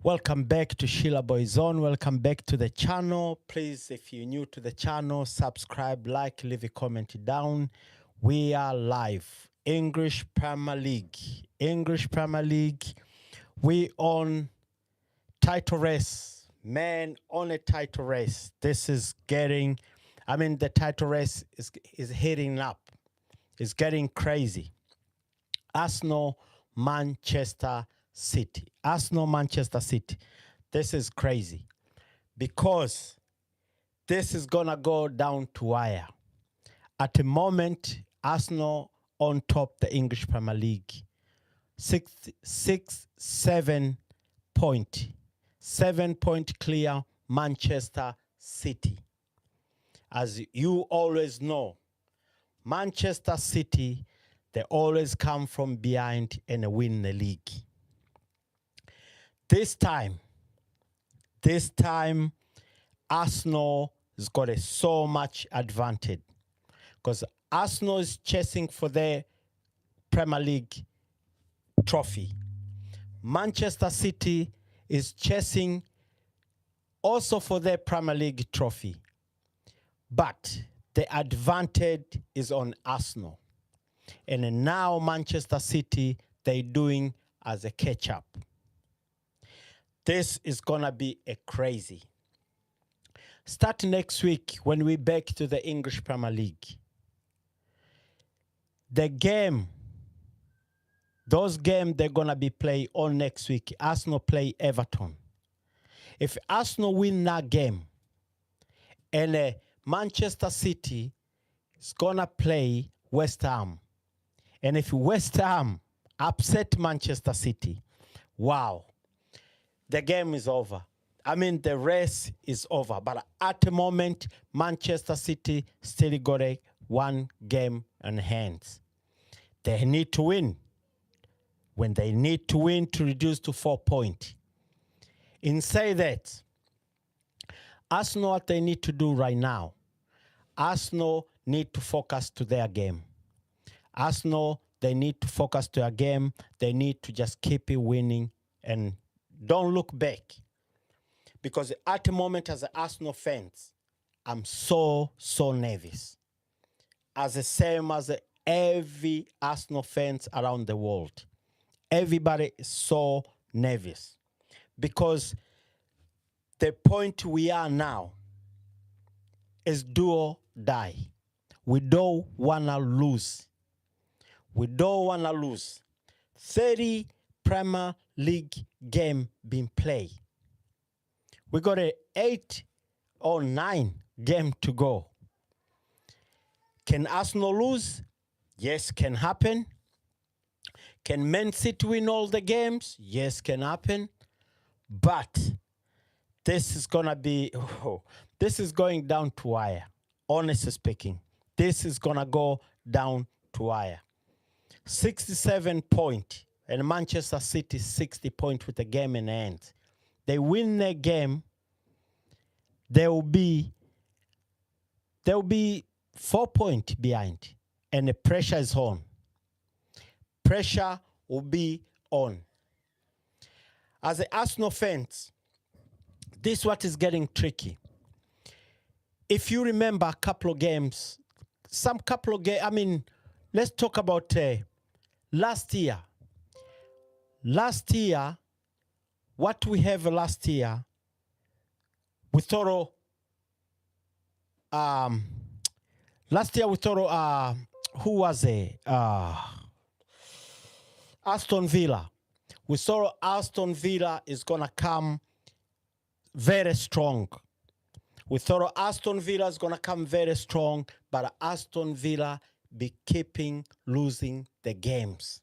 Welcome back to Sheila Boy Zone. Welcome back to the channel. Please, if you're new to the channel, subscribe, like, leave a comment down. We are live. English Premier League. English Premier League. We on title race. Man, on a title race. This is getting, the title race is heating up. It's getting crazy. Arsenal, Manchester City. Arsenal, Manchester City. This is crazy because this is going to go down to wire. At the moment, Arsenal on top the English Premier League. 7 point. 7 point clear Manchester City. As you always know, Manchester City, they always come from behind and win the league. This time, Arsenal has got so much advantage because Arsenal is chasing for their Premier League trophy. Manchester City is chasing also for their Premier League trophy. But the advantage is on Arsenal. And now Manchester City, they're doing as a catch-up. This is going to be a crazy. Start next week when we back to the English Premier League. Those games they're going to be played on next week. Arsenal play Everton. If Arsenal win that game and Manchester City is going to play West Ham. And if West Ham upset Manchester City, wow, the game is over. The race is over. But at the moment, Manchester City still got one game in hands. They need to win. When they need to win to reduce to 4 points. Inside that, Arsenal, what they need to do right now, Arsenal need to focus to their game. Arsenal, they need to focus to their game. They need to just keep it winning and don't look back. Because at the moment, as an Arsenal fans, I'm so nervous. As the same as every Arsenal fans around the world. Everybody is so nervous. Because the point we are now is do or die. We don't want to lose. We don't want to lose. 30 Premier League game being played. We got 8 or 9 game to go. Can Arsenal lose? Yes, can happen. Can Man City win all the games? Yes, can happen. But this is going to be, this is going down to wire. Honestly speaking, this is going to go down to wire. 67 points. And Manchester City 60 points with the game in hand. They win their game, there will be 4 points behind. And the pressure is on. Pressure will be on. As the Arsenal fans, this is what is getting tricky. If you remember a couple of games, let's talk about last year. Last year, what we have last year, we thought, who was it? Aston Villa. We saw Aston Villa is going to come very strong. We thought Aston Villa is going to come very strong, but Aston Villa be keeping losing the games.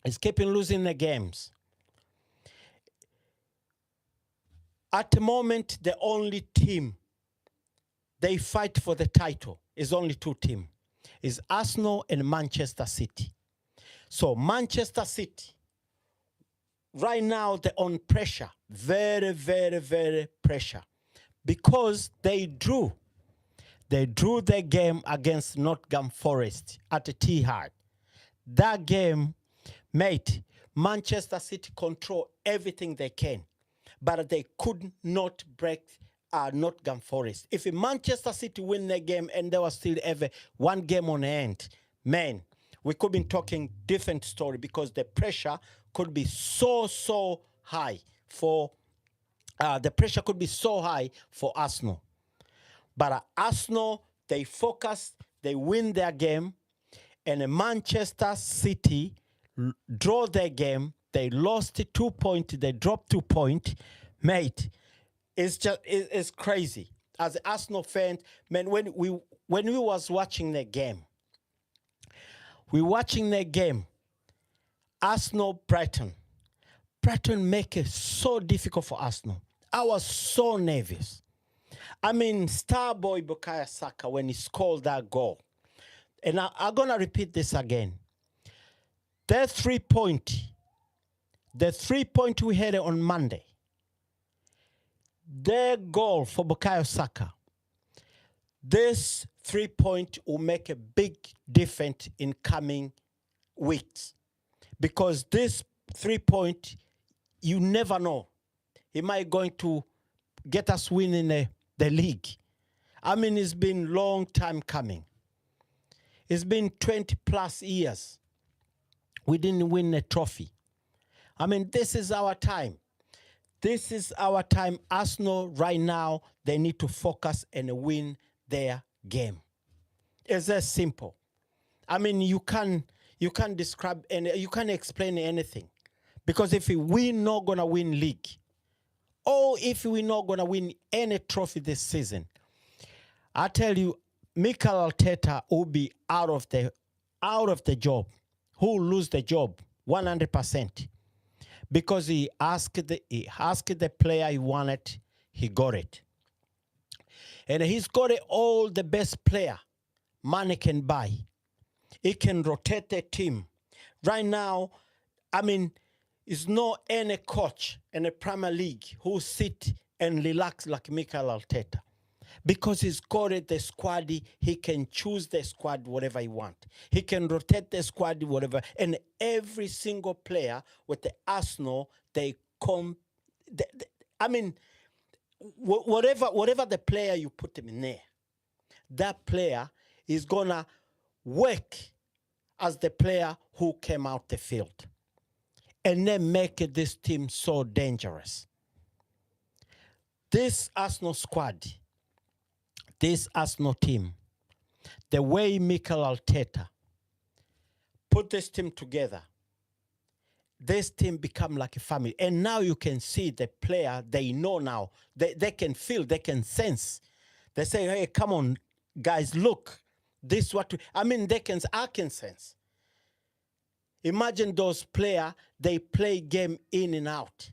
It's keeping losing the games. At the moment, the only team they fight for the title is only 2 teams. Is Arsenal and Manchester City. So Manchester City, right now they're on pressure. Very, very, very pressure. Because they drew their game against Nottingham Forest at the Etihad. That game, mate, Manchester City control everything they can, but they could not break Nottingham Forest. If Manchester City win the game and they were still ever one game on end, man, we could be talking different story, because the pressure could be so high for the pressure could be so high for Arsenal. But Arsenal, they focus, they win their game, and Manchester City draw their game. They lost 2 points. They dropped 2 points. Mate, it's crazy. As an Arsenal fan, man, when we was watching the game, Arsenal-Brighton. Brighton make it so difficult for Arsenal. I was so nervous. I mean, star boy Bukayo Saka, when he scored that goal. And I'm going to repeat this again. The 3 point we had on Monday, their goal for Bukayo Saka, this 3 point will make a big difference in coming weeks. Because this 3 point, you never know. He might going to get us winning the league. I mean, it's been a long time coming. It's been 20 plus years. We didn't win a trophy. I mean, this is our time. This is our time. Arsenal right now, they need to focus and win their game. It's that simple. I mean, you can't describe and you can't explain anything. Because if we're not going to win league, or if we're not going to win any trophy this season, I tell you, Mikel Arteta will be out of the job. Who will lose the job 100%? Because he asked the player he wanted, he got it. And he's got all the best player money can buy. He can rotate the team. Right now, I mean, it's not any coach in the Premier League who sit and relax like Mikel Arteta. Because he's got it, the squad, he can choose the squad whatever he wants. He can rotate the squad whatever. And every single player with the Arsenal, I mean, whatever the player you put him in there, that player is going to work as the player who came out the field. And then make this team so dangerous. This Arsenal squad, this Arsenal team, the way Mikel Arteta put this team together, this team become like a family. And now you can see the player, they know now. They can feel, they can sense. They say, hey, come on, guys, look. This what I mean, I can sense. Imagine those players, they play game in and out.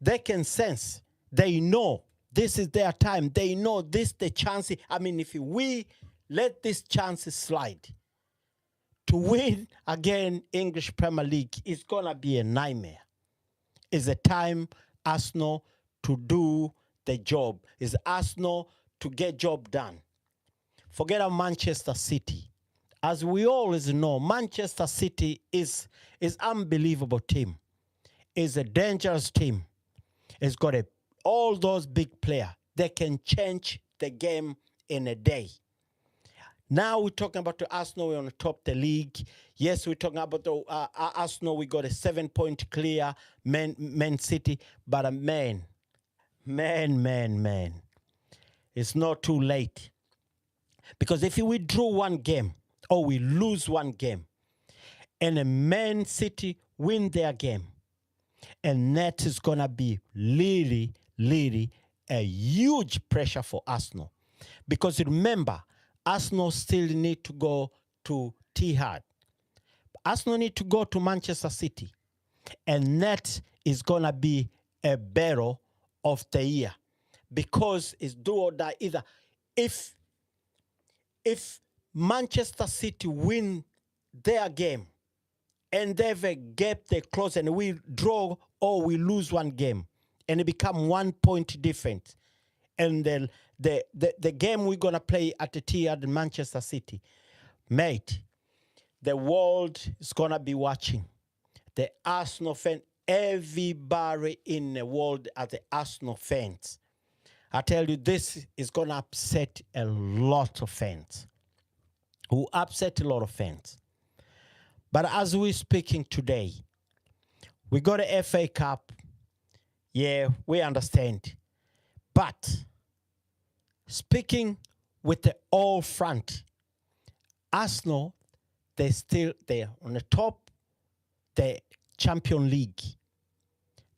They can sense. They know this is their time. They know this the chance. I mean, if we let this chance slide to win again English Premier League, it's going to be a nightmare. It's a time Arsenal to do the job. It's Arsenal to get job done. Forget about Manchester City. As we always know, Manchester City is unbelievable team. It's a dangerous team. It's got all those big players. They can change the game in a day. Now we're talking about the Arsenal. We're on the top of the league. Yes, we're talking about the Arsenal. We got a 7-point clear Man City. But man, it's not too late. Because if we draw one game, or we lose one game, and a Man City win their game, and that is going to be really a huge pressure for Arsenal. Because remember, Arsenal still need to go to Etihad. Arsenal need to go to Manchester City. And that is going to be a battle of the year. Because it's do or die either. If Manchester City win their game and they have a gap they close and we draw or we lose one game and it become 1 point difference, and then the game we're going to play at the Etihad in Manchester City, mate, the world is going to be watching. the Arsenal fan, everybody in the world are the Arsenal fans. I tell you, this is going to upset a lot of fans. Will upset a lot of fans. But as we're speaking today, we got a FA Cup. Yeah, we understand. But speaking with the all front, Arsenal, they're on the top, the Champions League.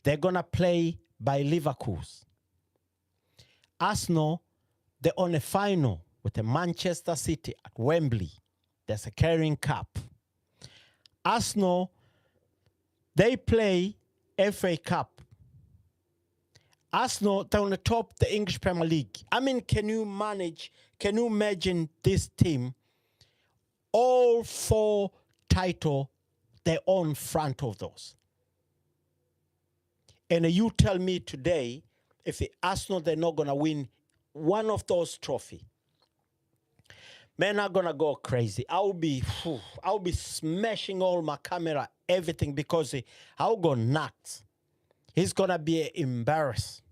They're going to play by Liverpool. Arsenal, they're on a final with the Manchester City at Wembley. There's a Carling Cup. Arsenal, they play FA Cup. Arsenal, they're on the top of the English Premier League. I mean, can you imagine this team? All 4 titles, they're on front of those. And you tell me today, if the Arsenal, they're not going to win one of those trophies, man, I'm going to go crazy. I'll be smashing all my camera, everything, because I'll go nuts. He's going to be embarrassed.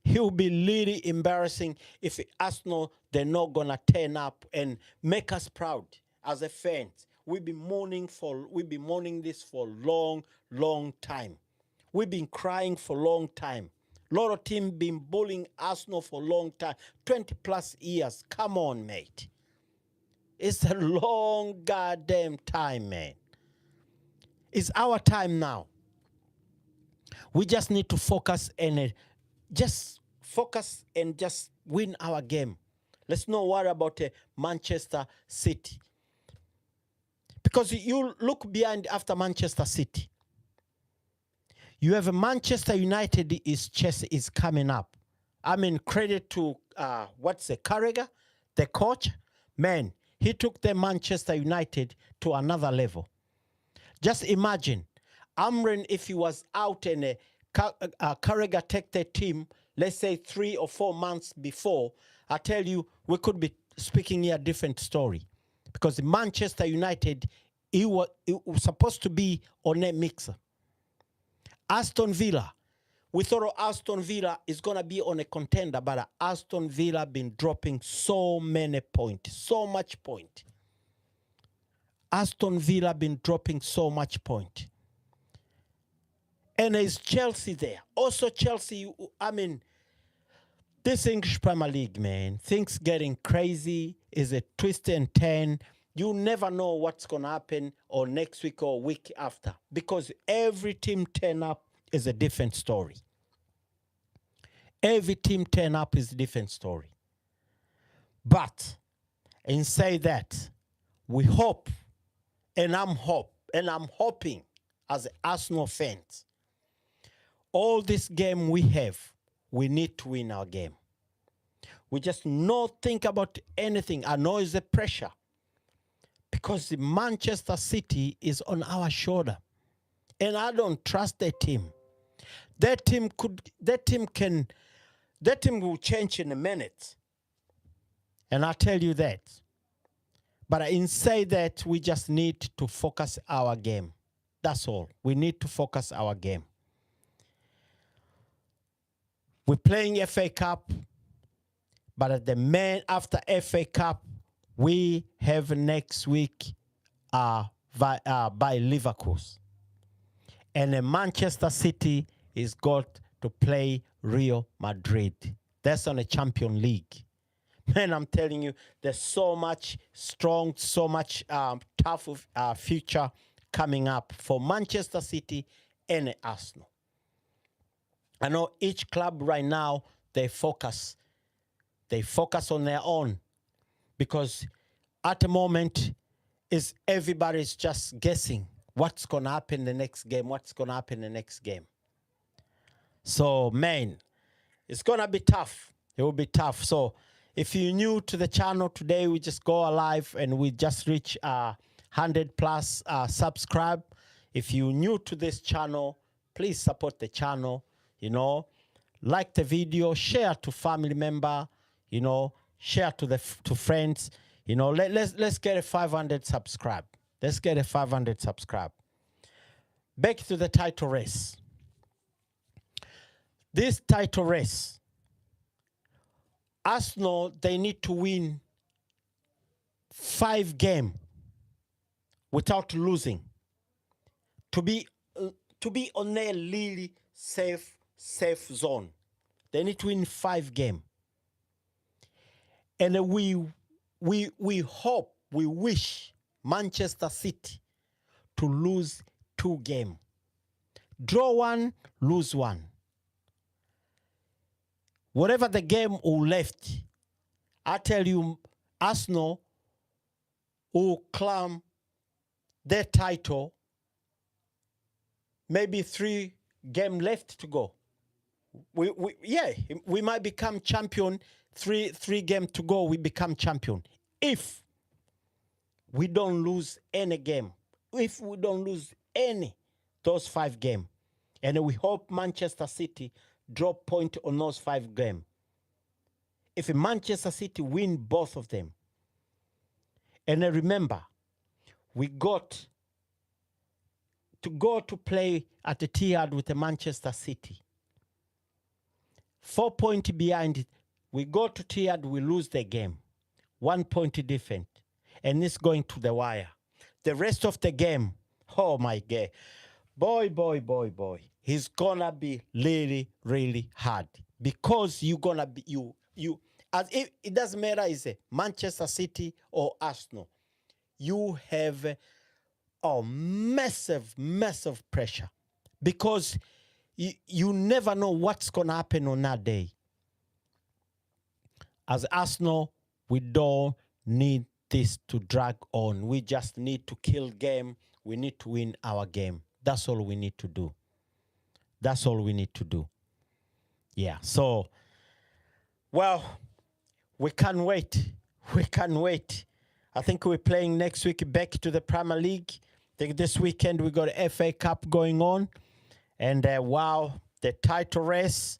He'll be really embarrassing if Arsenal, they're not going to turn up and make us proud as a fans. We've been mourning this for a long, long time. We've been crying for a long time. A lot of teams been bullying Arsenal for a long time, 20 plus years. Come on, mate. It's a long goddamn time, man. It's our time now. We just need to focus and just win our game. Let's not worry about Manchester City. Because you look behind after Manchester City. You have a Manchester United is coming up. I mean, credit to Carragher, the coach. Man, he took the Manchester United to another level. Just imagine, Amrin, if he was out and Carragher take the team, let's say 3 or 4 months before, I tell you, we could be speaking here a different story. Because Manchester United, it was supposed to be on a mixer. Aston Villa, we thought Aston Villa is going to be on a contender, but Aston Villa been dropping so many points, so much point. Aston Villa been dropping so much point. And there's Chelsea there. Also Chelsea, I mean, this English Premier League, man, things getting crazy, is a twist and turn. You never know what's going to happen or next week or week after, because every team turn up is a different story. Every team turn up is a different story. But, and say that, we hope, and I'm hoping as Arsenal fans, all this game we have, we need to win our game. We just not think about anything. I know it's a pressure. Because the Manchester City is on our shoulder. And I don't trust that team. That team will change in a minute. And I tell you that. But inside that, we just need to focus our game. That's all. We need to focus our game. We're playing FA Cup. But at after FA Cup, we have next week by Liverpool. And Manchester City is got to play Real Madrid. That's on the Champions League. Man, I'm telling you, there's so much strong, so much tough future coming up for Manchester City and Arsenal. I know each club right now, they focus on their own. Because at the moment, everybody's just guessing what's going to happen in the next game, So, man, it's going to be tough. It will be tough. So, if you're new to the channel today, we just go live and we just reach 100 plus subscribe. If you're new to this channel, please support the channel. Like the video, share to family member, share to friends. Let's get a 500 subscribe. Let's get a 500 subscribe. back to the title race. This title race, Arsenal, they need to win 5 games without losing to be on a really safe zone. They need to win 5 games. And we hope, we wish Manchester City to lose 2 games. Draw 1, lose 1. Whatever the game who left, I tell you, Arsenal will claim their title, maybe 3 games left to go. We might become champion. 3 games to go, we become champion. If we don't lose any game, if we don't lose any those 5 games, and we hope Manchester City drop point on those 5 games. If Manchester City win both of them, and remember, we got to go to play at the Etihad with the Manchester City. 4 points behind, we go to Etihad, we lose the game. 1 point different, and it's going to the wire. The rest of the game, oh my God, boy, it's gonna be really, really hard, because you're gonna be you as if it doesn't matter is it Manchester City or Arsenal, you have a massive pressure, because you never know what's gonna happen on that day. As Arsenal, we don't need this to drag on. We just need to kill game. We need to win our game. That's all we need to do. That's all we need to do. Yeah, so, well, we can't wait. We can't wait. I think we're playing next week back to the Premier League. I think this weekend we got FA Cup going on. And, wow, the title race.